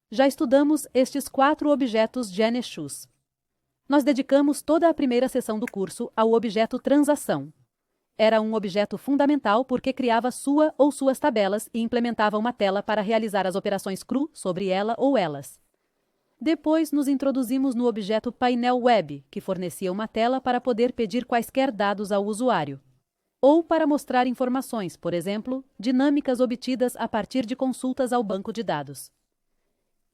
Já estudamos estes 4 objetos GeneShoes. Nós dedicamos toda a primeira sessão do curso ao objeto transação. Era um objeto fundamental porque criava sua ou suas tabelas e implementava uma tela para realizar as operações CRUD sobre ela ou elas. Depois, nos introduzimos no objeto painel web, que fornecia uma tela para poder pedir quaisquer dados ao usuário. Ou para mostrar informações, por exemplo, dinâmicas obtidas a partir de consultas ao banco de dados.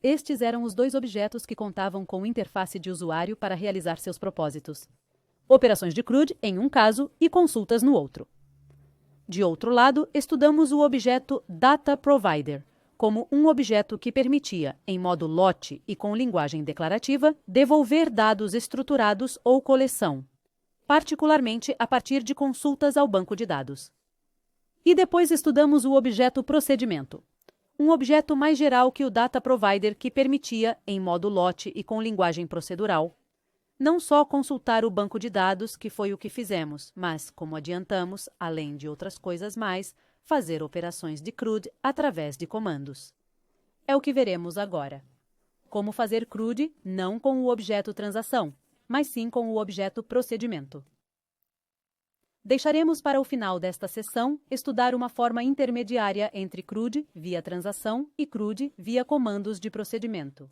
Estes eram os 2 objetos que contavam com interface de usuário para realizar seus propósitos. Operações de CRUD em um caso e consultas no outro. De outro lado, estudamos o objeto DataProvider, como um objeto que permitia, em modo lote e com linguagem declarativa, devolver dados estruturados ou coleção, particularmente a partir de consultas ao banco de dados. E depois estudamos o objeto procedimento, um objeto mais geral que o DataProvider que permitia, em modo lote e com linguagem procedural, não só consultar o banco de dados, que foi o que fizemos, mas, como adiantamos, além de outras coisas mais, fazer operações de CRUD através de comandos. É o que veremos agora. Como fazer CRUD não com o objeto transação, mas sim com o objeto procedimento. Deixaremos para o final desta sessão estudar uma forma intermediária entre CRUD via transação e CRUD via comandos de procedimento,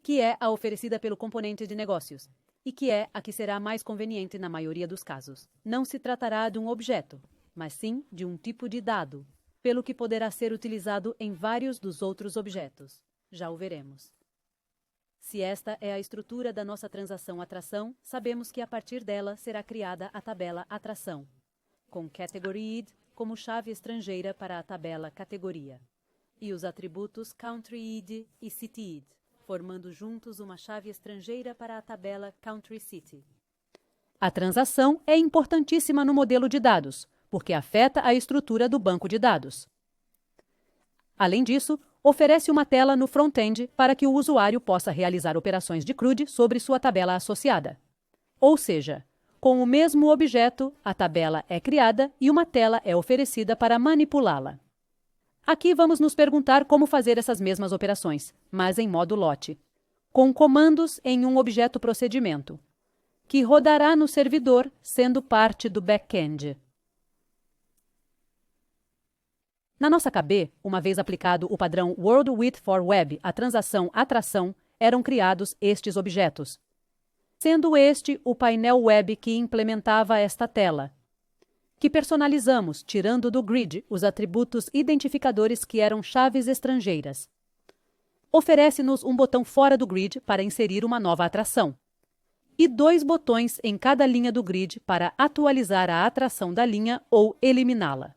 que é a oferecida pelo componente de negócios, e que é a que será mais conveniente na maioria dos casos. Não se tratará de um objeto, mas sim de um tipo de dado, pelo que poderá ser utilizado em vários dos outros objetos. Já o veremos. Se esta é a estrutura da nossa transação atração, sabemos que a partir dela será criada a tabela atração, com category_id como chave estrangeira para a tabela categoria, e os atributos country_id e city_id, formando juntos uma chave estrangeira para a tabela country_city. A transação é importantíssima no modelo de dados, porque afeta a estrutura do banco de dados. Além disso, oferece uma tela no front-end para que o usuário possa realizar operações de CRUD sobre sua tabela associada. Ou seja, com o mesmo objeto, a tabela é criada e uma tela é oferecida para manipulá-la. Aqui vamos nos perguntar como fazer essas mesmas operações, mas em modo lote, com comandos em um objeto procedimento, que rodará no servidor sendo parte do back-end. Na nossa KB, uma vez aplicado o padrão World Width for Web à transação atração, eram criados estes objetos, sendo este o painel web que implementava esta tela, que personalizamos tirando do grid os atributos identificadores que eram chaves estrangeiras. Oferece-nos um botão fora do grid para inserir uma nova atração, e 2 botões em cada linha do grid para atualizar a atração da linha ou eliminá-la.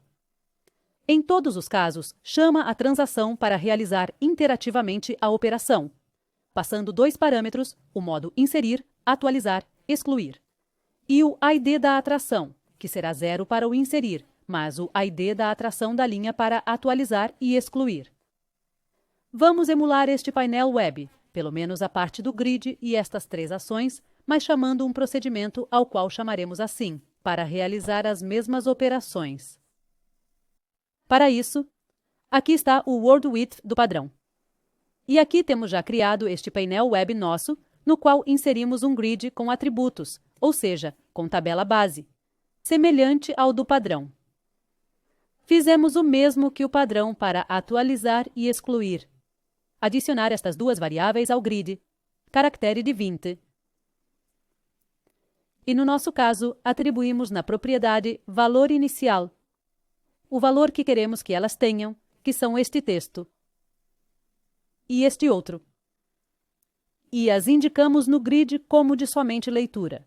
Em todos os casos, chama a transação para realizar interativamente a operação, passando 2 parâmetros, o modo inserir, atualizar, excluir, e o ID da atração, que será 0 para o inserir, mas o ID da atração da linha para atualizar e excluir. Vamos emular este painel web, pelo menos a parte do grid e estas 3 ações, mas chamando um procedimento ao qual chamaremos assim, para realizar as mesmas operações. Para isso, aqui está o World Width do padrão. E aqui temos já criado este painel web nosso, no qual inserimos um grid com atributos, ou seja, com tabela base, semelhante ao do padrão. Fizemos o mesmo que o padrão para atualizar e excluir. Adicionar estas 2 variáveis ao grid, caractere de 20. E no nosso caso, atribuímos na propriedade valor inicial, o valor que queremos que elas tenham, que são este texto, e este outro. E as indicamos no grid como de somente leitura.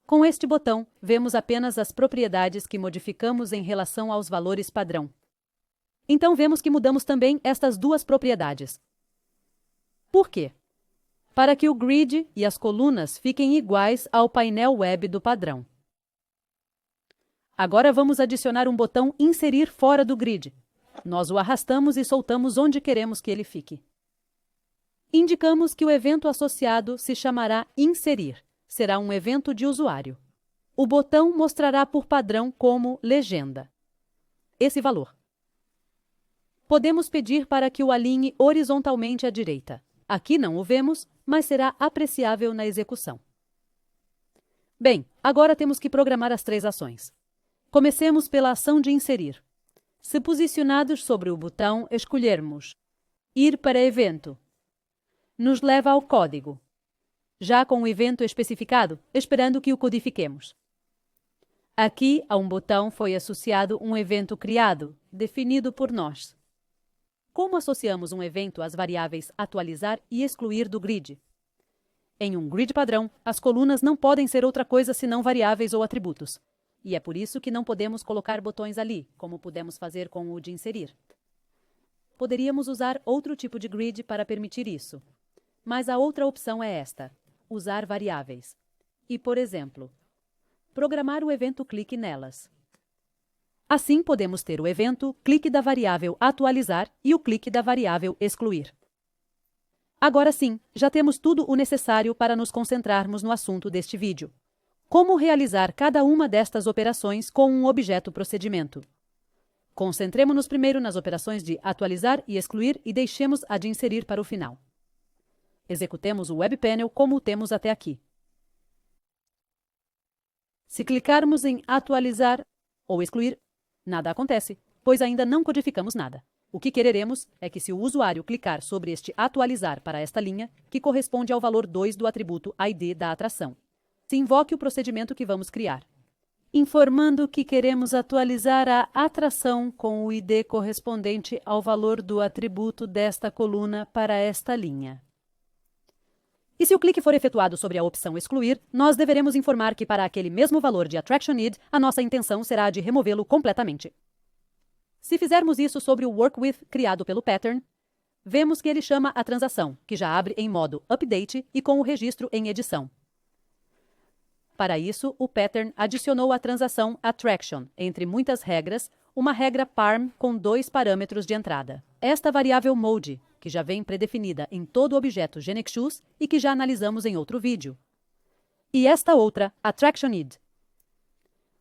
Com este botão, vemos apenas as propriedades que modificamos em relação aos valores padrão. Então vemos que mudamos também estas 2 propriedades. Por quê? Para que o grid e as colunas fiquem iguais ao painel web do padrão. Agora vamos adicionar um botão Inserir fora do grid. Nós o arrastamos e soltamos onde queremos que ele fique. Indicamos que o evento associado se chamará Inserir. Será um evento de usuário. O botão mostrará por padrão como legenda esse valor. Podemos pedir para que o alinhe horizontalmente à direita. Aqui não o vemos, mas será apreciável na execução. Bem, agora temos que programar as 3 ações. Comecemos pela ação de inserir. Se posicionados sobre o botão, escolhermos Ir para evento. Nos leva ao código, já com o evento especificado, esperando que o codifiquemos. Aqui, a um botão foi associado um evento criado, definido por nós. Como associamos um evento às variáveis atualizar e excluir do grid? Em um grid padrão, as colunas não podem ser outra coisa senão variáveis ou atributos. E é por isso que não podemos colocar botões ali, como pudemos fazer com o de inserir. Poderíamos usar outro tipo de grid para permitir isso. Mas a outra opção é esta: usar variáveis. E, por exemplo, programar o evento clique nelas. Assim, podemos ter o evento clique da variável atualizar e o clique da variável excluir. Agora sim, já temos tudo o necessário para nos concentrarmos no assunto deste vídeo. Como realizar cada uma destas operações com um objeto procedimento? Concentremo-nos primeiro nas operações de atualizar e excluir e deixemos a de inserir para o final. Executemos o Web Panel como o temos até aqui. Se clicarmos em atualizar ou excluir, nada acontece, pois ainda não codificamos nada. O que quereremos é que, se o usuário clicar sobre este atualizar para esta linha, que corresponde ao valor 2 do atributo ID da atração, se invoque o procedimento que vamos criar, informando que queremos atualizar a atração com o ID correspondente ao valor do atributo desta coluna para esta linha. E se o clique for efetuado sobre a opção excluir, nós deveremos informar que, para aquele mesmo valor de attraction ID, a nossa intenção será a de removê-lo completamente. Se fizermos isso sobre o work with criado pelo pattern, vemos que ele chama a transação, que já abre em modo update e com o registro em edição. Para isso, o pattern adicionou a transação attraction, entre muitas regras, uma regra parm com 2 parâmetros de entrada. Esta variável mode, que já vem predefinida em todo o objeto GenXChoose e que já analisamos em outro vídeo. E esta outra, attractionId.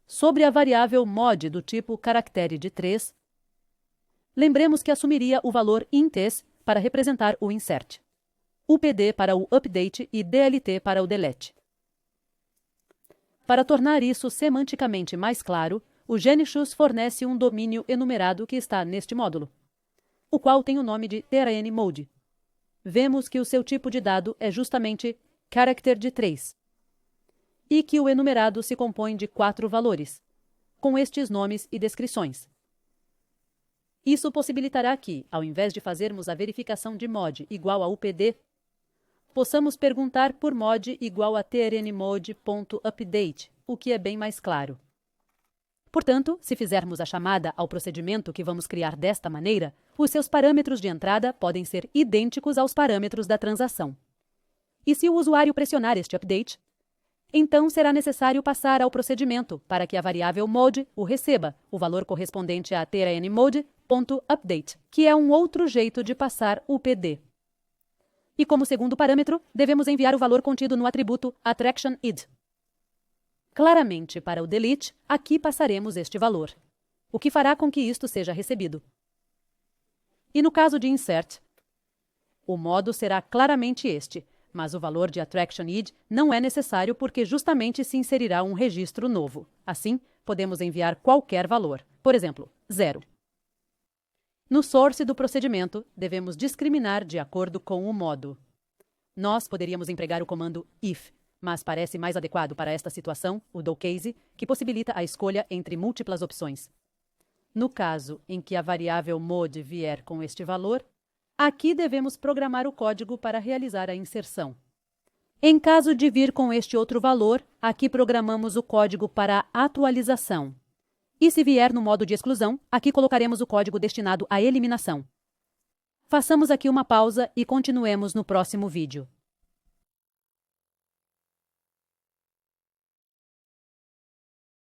Sobre a variável mod do tipo caractere de 3, lembremos que assumiria o valor ints para representar o insert, upd para o update e dlt para o delete. Para tornar isso semanticamente mais claro, o GenXChoose fornece um domínio enumerado que está neste módulo, o qual tem o nome de trnmode. Vemos que o seu tipo de dado é justamente character de 3 e que o enumerado se compõe de 4 valores, com estes nomes e descrições. Isso possibilitará que, ao invés de fazermos a verificação de mod igual a upd, possamos perguntar por mod igual a trnmode.update, o que é bem mais claro. Portanto, se fizermos a chamada ao procedimento que vamos criar desta maneira, os seus parâmetros de entrada podem ser idênticos aos parâmetros da transação. E se o usuário pressionar este update, então será necessário passar ao procedimento para que a variável mode o receba, o valor correspondente a trnmode.update, que é um outro jeito de passar o PD. E como segundo parâmetro, devemos enviar o valor contido no atributo attractionId. Claramente, para o delete, aqui passaremos este valor, o que fará com que isto seja recebido. E no caso de insert, o modo será claramente este, mas o valor de attractionId não é necessário porque justamente se inserirá um registro novo. Assim, podemos enviar qualquer valor, por exemplo, 0. No source do procedimento, devemos discriminar de acordo com o modo. Nós poderíamos empregar o comando if, mas parece mais adequado para esta situação o docase, que possibilita a escolha entre múltiplas opções. No caso em que a variável mode vier com este valor, aqui devemos programar o código para realizar a inserção. Em caso de vir com este outro valor, aqui programamos o código para a atualização. E se vier no modo de exclusão, aqui colocaremos o código destinado à eliminação. Façamos aqui uma pausa e continuemos no próximo vídeo.